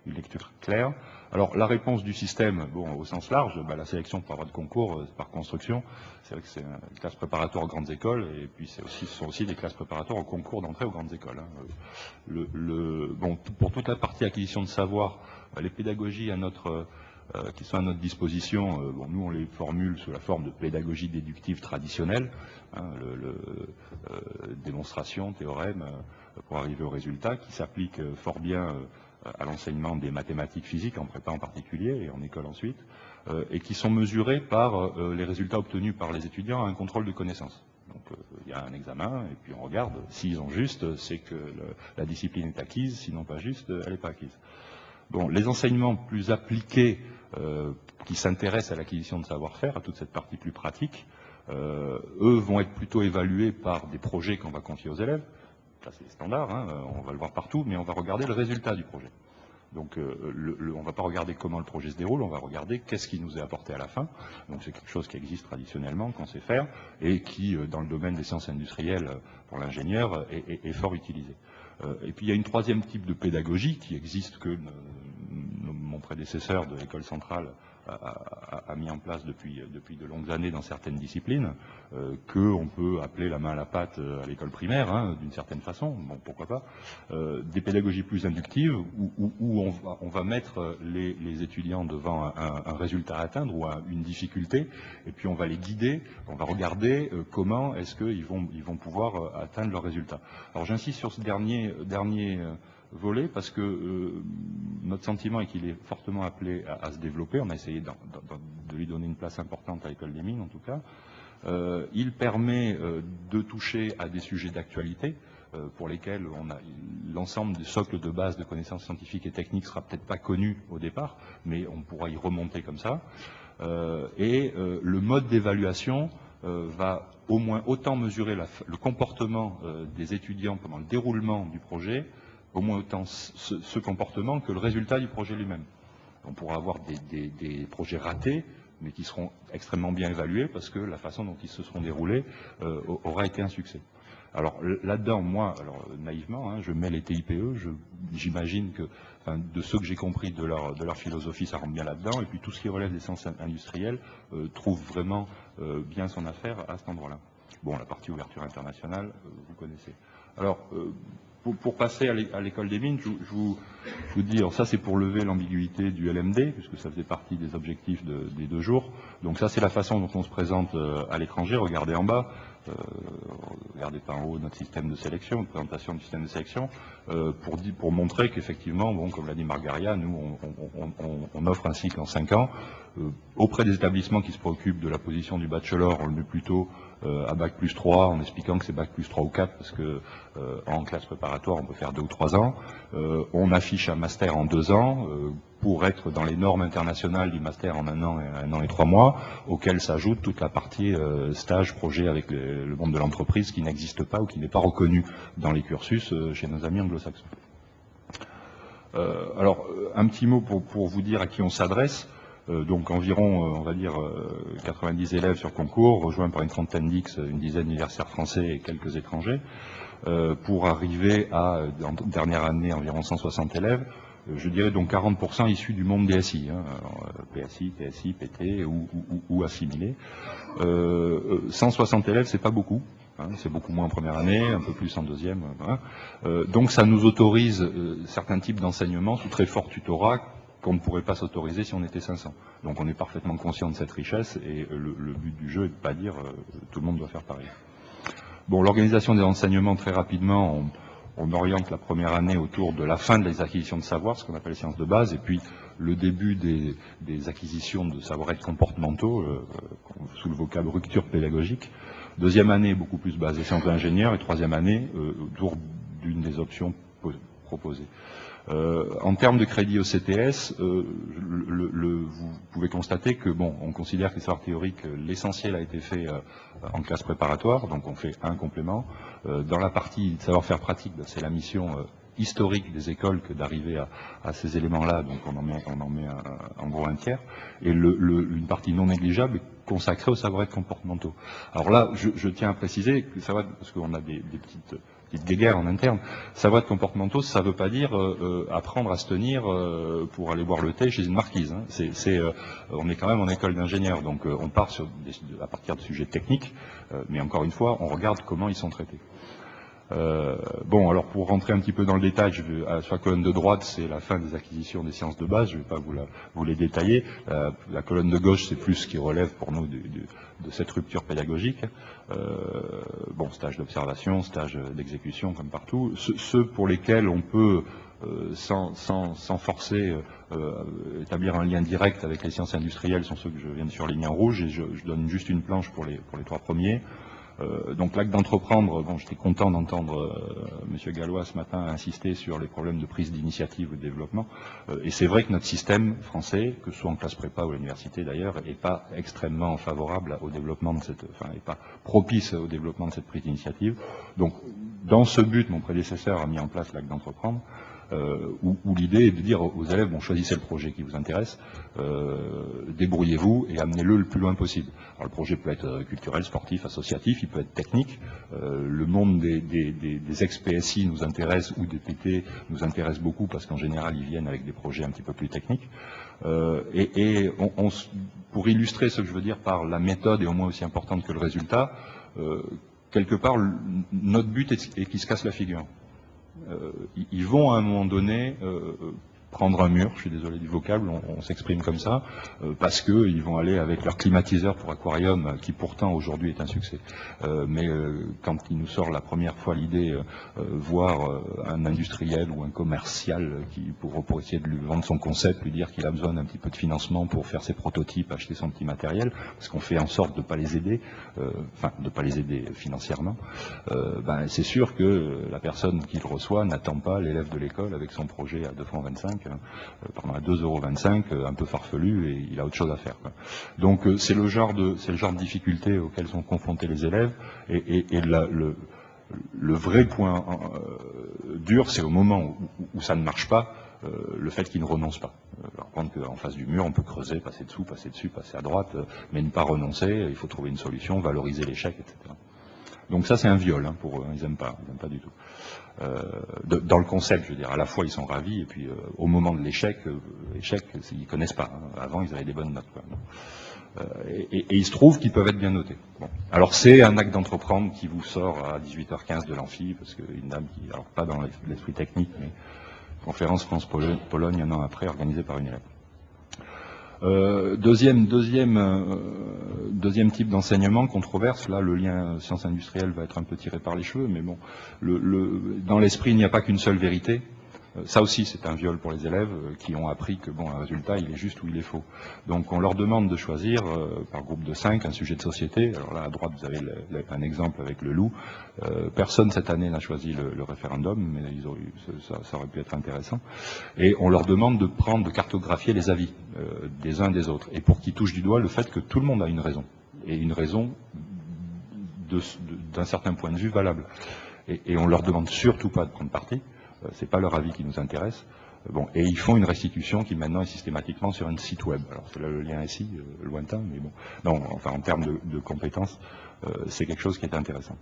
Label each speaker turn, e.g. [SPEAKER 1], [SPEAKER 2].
[SPEAKER 1] une lecture claire. Alors la réponse du système, bon, au sens large, la sélection pour avoir de concours par construction, c'est vrai que c'est une classe préparatoire aux grandes écoles, et puis ce sont aussi des classes préparatoires au concours d'entrée aux grandes écoles. Bon, pour toute la partie acquisition de savoir, les pédagogies qui sont à notre disposition, bon, nous on les formule sous la forme de pédagogie déductive traditionnelle, démonstration, théorème, pour arriver au résultat, qui s'applique fort bien à l'enseignement des mathématiques physiques, en prépa en particulier, et en école ensuite, et qui sont mesurés par les résultats obtenus par les étudiants à un contrôle de connaissances. Donc il y a un examen, et puis on regarde, s'ils ont juste, c'est que la discipline est acquise, sinon pas juste, elle n'est pas acquise. Bon, les enseignements plus appliqués, qui s'intéressent à l'acquisition de savoir-faire, à toute cette partie plus pratique, eux vont être plutôt évalués par des projets qu'on va confier aux élèves. Ça c'est standard, hein, on va le voir partout, mais on va regarder le résultat du projet. Donc on ne va pas regarder comment le projet se déroule, on va regarder qu'est-ce qui nous est apporté à la fin. Donc c'est quelque chose qui existe traditionnellement, qu'on sait faire, et qui, dans le domaine des sciences industrielles, pour l'ingénieur, est fort utilisé. Et puis il y a une troisième type de pédagogie qui existe, que mon prédécesseur de l'école centrale a mis en place depuis de longues années dans certaines disciplines, qu'on peut appeler la main à la pâte à l'école primaire, hein, d'une certaine façon, bon, pourquoi pas, des pédagogies plus inductives où on va mettre les étudiants devant un résultat à atteindre ou une difficulté, et puis on va les guider, on va regarder comment est-ce qu'ils vont pouvoir atteindre leur résultat. Alors j'insiste sur ce dernier volet parce que notre sentiment est qu'il est fortement appelé à se développer. On a essayé de lui donner une place importante à l'École des Mines, en tout cas. Il permet de toucher à des sujets d'actualité pour lesquels l'ensemble du socle de base de connaissances scientifiques et techniques sera peut-être pas connu au départ, mais on pourra y remonter comme ça. Le mode d'évaluation va au moins autant mesurer le comportement des étudiants pendant le déroulement du projet, au moins autant ce comportement que le résultat du projet lui-même. On pourra avoir des projets ratés, mais qui seront extrêmement bien évalués parce que la façon dont ils se seront déroulés aura été un succès. Alors là-dedans, moi, naïvement, hein, je mets les TIPE, j'imagine que de ceux que j'ai compris de leur philosophie, ça rentre bien là-dedans, et puis tout ce qui relève des sciences industrielles trouve vraiment bien son affaire à cet endroit-là. Bon, la partie ouverture internationale, vous connaissez. Alors, pour passer à l'école des mines, je vous dis, alors ça c'est pour lever l'ambiguïté du LMD, puisque ça faisait partie des objectifs des 2 jours. Donc ça c'est la façon dont on se présente à l'étranger, regardez en bas, regardez pas en haut notre système de sélection, une présentation du système de sélection, pour montrer qu'effectivement, bon, comme l'a dit Margaria, nous on offre un cycle en 5 ans. Auprès des établissements qui se préoccupent de la position du bachelor, on le met plutôt à bac plus 3, en expliquant que c'est bac plus 3 ou 4, parce que en classe préparatoire, on peut faire 2 ou 3 ans. On affiche un master en 2 ans, pour être dans les normes internationales du master en 1 an et 3 mois, auquel s'ajoute toute la partie stage, projet avec le monde de l'entreprise qui n'existe pas ou qui n'est pas reconnu dans les cursus chez nos amis anglo-saxons. Alors, un petit mot pour vous dire à qui on s'adresse. Donc environ, on va dire, 90 élèves sur concours, rejoints par une trentaine d'X, une dizaine d'universitaires français et quelques étrangers, pour arriver à, en dernière année, environ 160 élèves, je dirais donc 40% issus du monde des SI, hein, PSI, TSI, PT ou assimilés. 160 élèves, c'est pas beaucoup. Hein, c'est beaucoup moins en première année, un peu plus en deuxième. Hein. Donc ça nous autorise certains types d'enseignements sous très fort tutorat qu'on ne pourrait pas s'autoriser si on était 500. Donc on est parfaitement conscient de cette richesse et le but du jeu est de ne pas dire tout le monde doit faire pareil. Bon, l'organisation des enseignements, très rapidement, on oriente la première année autour de la fin des acquisitions de savoir, ce qu'on appelle les sciences de base, et puis le début des acquisitions de savoir-être comportementaux, sous le vocable rupture pédagogique. Deuxième année, beaucoup plus basée sciences de l'ingénieur, et troisième année, autour d'une des options proposées. En termes de crédit au CTS, vous pouvez constater que, bon, on considère que les savoirs théoriques, l'essentiel a été fait en classe préparatoire, donc on fait un complément. Dans la partie savoir-faire pratique, c'est la mission historique des écoles que d'arriver à ces éléments-là, donc on en met en gros un tiers, et une partie non négligeable est consacrée aux savoir-être comportementaux. Alors là, je tiens à préciser que ça va, parce qu'on a des petites petite guéguerre en interne. Savoir être comportementaux, ça ne veut pas dire apprendre à se tenir pour aller boire le thé chez une marquise. Hein. On est quand même en école d'ingénieur, donc on part à partir de sujets techniques, mais encore une fois, on regarde comment ils sont traités. Bon, alors pour rentrer un petit peu dans le détail, sur la colonne de droite, c'est la fin des acquisitions des sciences de base, je ne vais pas vous les détailler. La colonne de gauche, c'est plus ce qui relève pour nous de cette rupture pédagogique. Bon, stage d'observation, stage d'exécution, comme partout. Ceux pour lesquels on peut, sans forcer, établir un lien direct avec les sciences industrielles sont ceux que je viens de surligner en rouge, et je donne juste une planche pour les 3 premiers. Donc l'acte d'entreprendre, bon, j'étais content d'entendre M. Gallois ce matin insister sur les problèmes de prise d'initiative ou de développement. Et c'est vrai que notre système français, que ce soit en classe prépa ou à l'université d'ailleurs, n'est pas extrêmement favorable au développement de n'est pas propice au développement de cette prise d'initiative. Donc dans ce but, mon prédécesseur a mis en place l'acte d'entreprendre. Où l'idée est de dire aux élèves, bon, choisissez le projet qui vous intéresse, débrouillez-vous et amenez-le le plus loin possible. Alors le projet peut être culturel, sportif, associatif, il peut être technique. Le monde des ex-PSI nous intéresse, ou des PT nous intéresse beaucoup, parce qu'en général ils viennent avec des projets un petit peu plus techniques. Pour illustrer ce que je veux dire par la méthode est au moins aussi importante que le résultat, quelque part notre but est qu'ils se cassent la figure. Ils vont à un moment donné prendre un mur, je suis désolé du vocable, on s'exprime comme ça, parce qu'ils vont aller avec leur climatiseur pour aquarium, qui pourtant aujourd'hui est un succès. Mais quand il nous sort la première fois l'idée, voir un industriel ou un commercial pour essayer de lui vendre son concept, lui dire qu'il a besoin d'un petit peu de financement pour faire ses prototypes, acheter son petit matériel, parce qu'on fait en sorte de ne pas les aider, enfin de ne pas les aider financièrement, ben, c'est sûr que la personne qui le reçoit n'attend pas l'élève de l'école avec son projet à 2,25 francs, pardon, à 2,25 €, un peu farfelu, et il a autre chose à faire, quoi. Donc c'est le genre de difficultés auxquelles sont confrontés les élèves, et le vrai point dur, c'est au moment où ça ne marche pas, le fait qu'ils ne renoncent pas. Leur prendre qu'en face du mur, on peut creuser, passer dessous, passer dessus, passer à droite, mais ne pas renoncer, il faut trouver une solution, valoriser l'échec, etc. Donc ça, c'est un viol, hein, pour eux, ils n'aiment pas du tout. Dans le concept, je veux dire, à la fois ils sont ravis, et puis au moment de l'échec, ils connaissent pas. Hein. Avant, ils avaient des bonnes notes, quoi. Et il se trouve qu'ils peuvent être bien notés. Bon. Alors c'est un acte d'entreprendre qui vous sort à 18h15 de l'amphi, parce qu'une dame qui, alors pas dans l'esprit technique, mais conférence France-Pologne un an après, organisée par une élève. Deuxième type d'enseignement, controverse, là le lien sciences industrielles va être un peu tiré par les cheveux, mais bon, dans l'esprit il n'y a pas qu'une seule vérité. Ça aussi c'est un viol pour les élèves qui ont appris que bon, un résultat il est juste ou il est faux. Donc on leur demande de choisir par groupe de 5 un sujet de société. Alors là à droite vous avez un exemple avec le loup. Personne cette année n'a choisi le référendum, mais ça aurait pu être intéressant. Et on leur demande de cartographier les avis des uns des autres, et pour qu'ils touchent du doigt le fait que tout le monde a une raison, et une raison d'un certain point de vue valable. Et on leur demande surtout pas de prendre parti. C'est pas leur avis qui nous intéresse. Bon, et ils font une restitution qui maintenant est systématiquement sur un site web. Alors c'est là le lien ici, lointain, mais bon. Non, enfin en termes de compétences, c'est quelque chose qui est intéressant.